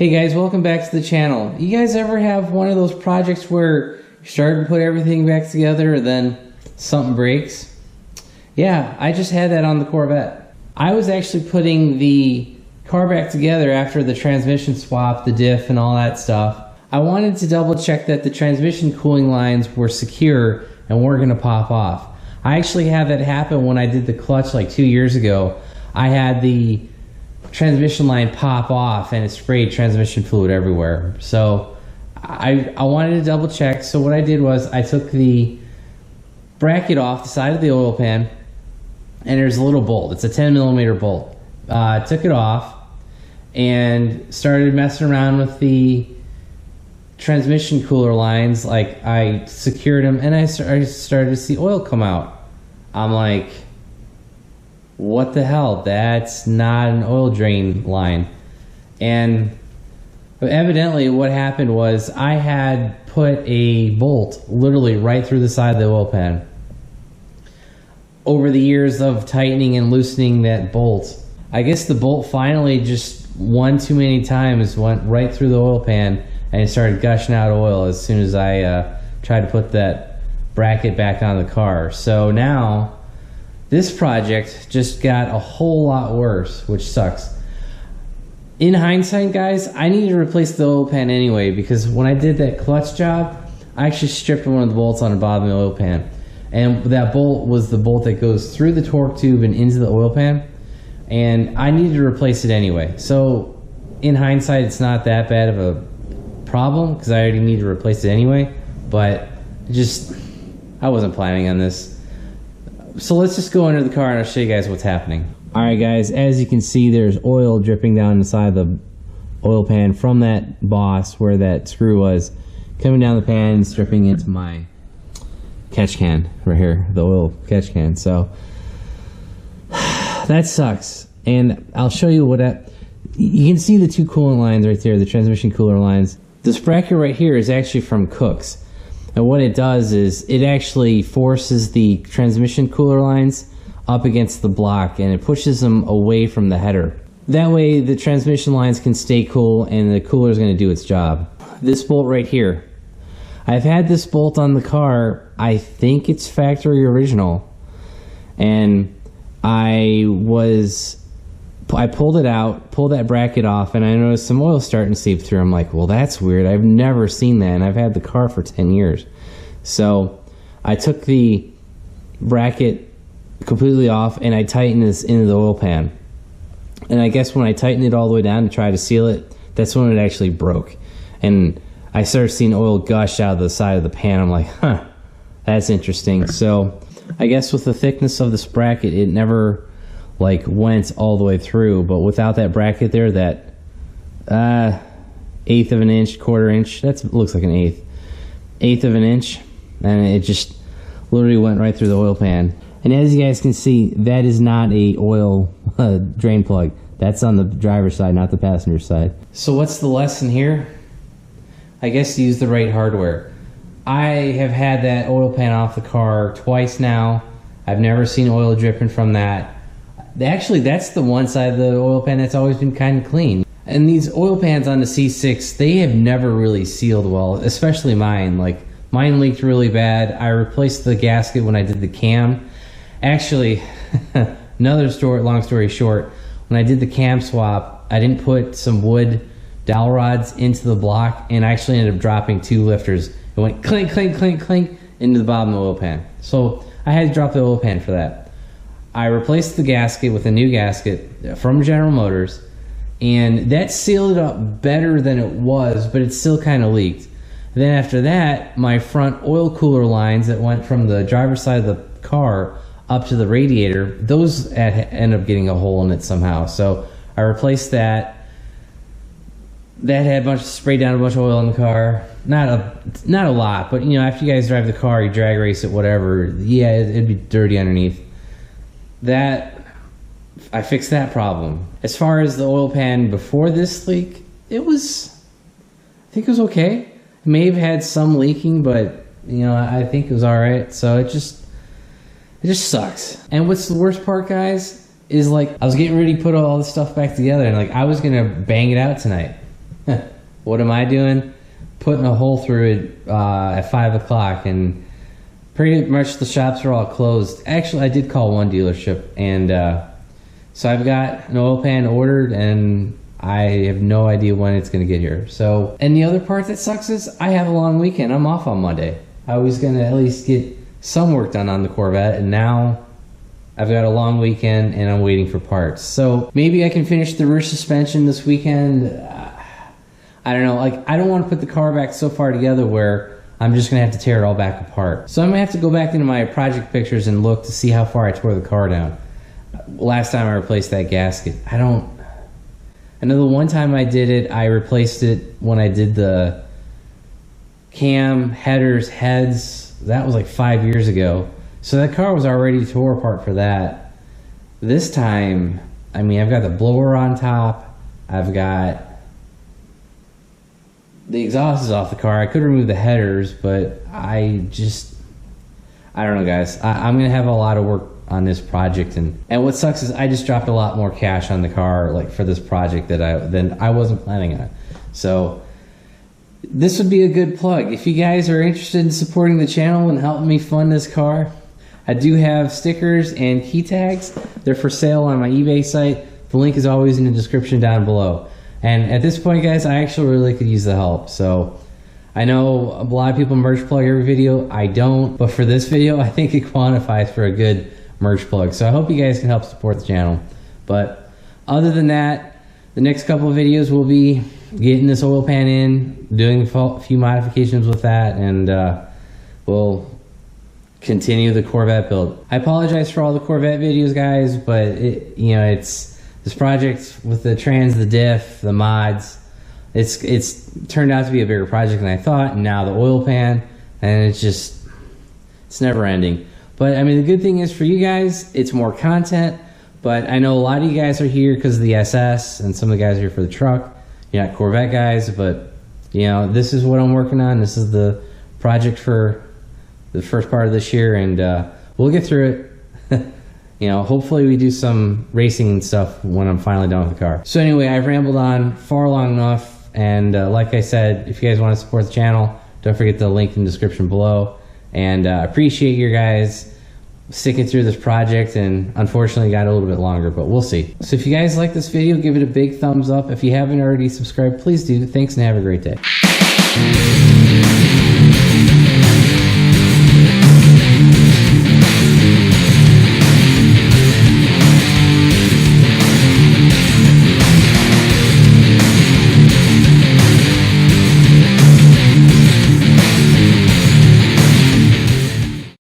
Hey guys, welcome back to the channel. You guys ever have one of those projects where you start to put everything back together and then something breaks? Yeah, I just had that on the Corvette. I was actually putting the car back together after the transmission swap, the diff and all that stuff. I wanted to double check that the transmission cooling lines were secure and weren't going to pop off. I actually had that happen when I did the clutch like 2 years ago. I had the transmission line pop off and it sprayed transmission fluid everywhere. So I wanted to double check. So what I did was I took the bracket off the side of the oil pan, and there's a little bolt. It's a 10mm bolt. Took it off and started messing around with the transmission cooler lines. Like, I secured them and I started to see oil come out. I'm like, what the hell? That's not an oil drain line. And evidently what happened was I had put a bolt literally right through the side of the oil pan. Over the years of tightening and loosening that bolt, I guess the bolt finally just one too many times went right through the oil pan and it started gushing out oil as soon as I tried to put that bracket back on the car. So now this project just got a whole lot worse, which sucks. In hindsight, guys, I needed to replace the oil pan anyway, because when I did that clutch job, I actually stripped one of the bolts on the bottom of the oil pan. And that bolt was the bolt that goes through the torque tube and into the oil pan. And I needed to replace it anyway. So in hindsight, it's not that bad of a problem, because I already needed to replace it anyway. But just, I wasn't planning on this. So let's just go under the car and I'll show you guys what's happening. Alright guys, as you can see, there's oil dripping down the side of the oil pan from that boss where that screw was, coming down the pan and stripping into my catch can right here, the oil catch can. So that sucks. And I'll show you what you can see the two coolant lines right there, the transmission cooler lines. This bracket right here is actually from Cook's. And what it does is it actually forces the transmission cooler lines up against the block and it pushes them away from the header. That way the transmission lines can stay cool and the cooler is going to do its job. This bolt right here, I've had this bolt on the car, I think it's factory original, and I pulled it out, pulled that bracket off, and I noticed some oil starting to seep through. I'm like, well, that's weird. I've never seen that, and I've had the car for 10 years. So I took the bracket completely off, and I tightened this into the oil pan. And I guess when I tightened it all the way down to try to seal it, that's when it actually broke. And I started seeing oil gush out of the side of the pan. I'm like, huh, that's interesting. So I guess with the thickness of this bracket, it never like went all the way through, but without that bracket there, that 1/8 of an inch, 1/4 inch, that looks like an 1/8 of an inch, and it just literally went right through the oil pan. And as you guys can see, that is not a oil drain plug. That's on the driver's side, not the passenger side. So what's the lesson here? I guess use the right hardware. I have had that oil pan off the car twice now. I've never seen oil dripping from that. Actually, that's the one side of the oil pan that's always been kind of clean. And these oil pans on the C6, they have never really sealed well, especially mine. Like, mine leaked really bad. I replaced the gasket when I did the cam. Actually, another story, long story short, when I did the cam swap, I didn't put some wood dowel rods into the block, and I actually ended up dropping 2 lifters. It went clink, clink, clink, clink into the bottom of the oil pan. So I had to drop the oil pan for that. I replaced the gasket with a new gasket from General Motors, and that sealed it up better than it was, but it still kind of leaked. Then after that, my front oil cooler lines that went from the driver's side of the car up to the radiator, those ended up getting a hole in it somehow. So I replaced that. That had sprayed down a bunch of oil in the car. Not a lot, but you know, after you guys drive the car, you drag race it, whatever. Yeah, it'd be dirty underneath. That, I fixed that problem. As far as the oil pan before this leak, I think it was okay. It may have had some leaking, but you know, I think it was all right. So it just sucks. And what's the worst part, guys, is like I was getting ready to put all this stuff back together, and like I was gonna bang it out tonight. What am I doing? Putting a hole through it at 5 o'clock, and pretty much the shops are all closed. Actually, I did call one dealership, and so I've got an oil pan ordered, and I have no idea when it's going to get here. So, and the other part that sucks is I have a long weekend. I'm off on Monday. I was going to at least get some work done on the Corvette, and now I've got a long weekend and I'm waiting for parts. So maybe I can finish the rear suspension this weekend. I don't know. Like, I don't want to put the car back so far together where I'm just going to have to tear it all back apart. So I'm going to have to go back into my project pictures and look to see how far I tore the car down. Last time I replaced that gasket, I know the one time I did it, I replaced it when I did the cam, headers, heads. That was like 5 years ago. So that car was already tore apart for that. This time, I mean, I've got the blower on top. I've got the exhaust is off the car. I could remove the headers, but I don't know, guys. I'm going to have a lot of work on this project. And what sucks is I just dropped a lot more cash on the car, like, for this project than I wasn't planning on. So this would be a good plug. If you guys are interested in supporting the channel and helping me fund this car, I do have stickers and key tags. They're for sale on my eBay site. The link is always in the description down below. And at this point, guys, I actually really could use the help. So I know a lot of people merch plug every video. I don't, but for this video, I think it quantifies for a good merch plug. So I hope you guys can help support the channel. But other than that, the next couple of videos will be getting this oil pan in, doing a few modifications with that, and we'll continue the Corvette build. I apologize for all the Corvette videos, guys, but it's this project with the trans, the diff, the mods. It's turned out to be a bigger project than I thought, and now the oil pan, and it's never ending. But I mean, the good thing is for you guys, it's more content. But I know a lot of you guys are here because of the SS, and some of the guys are here for the truck. You're not Corvette guys, but this is what I'm working on. This is the project for the first part of this year, and we'll get through it. Hopefully we do some racing and stuff when I'm finally done with the car. So anyway, I've rambled on far long enough, and like I said, if you guys want to support the channel, don't forget the link in the description below. And I appreciate you guys sticking through this project, and unfortunately got a little bit longer, but we'll see. So if you guys like this video, give it a big thumbs up. If you haven't already subscribed, please do. Thanks and have a great day.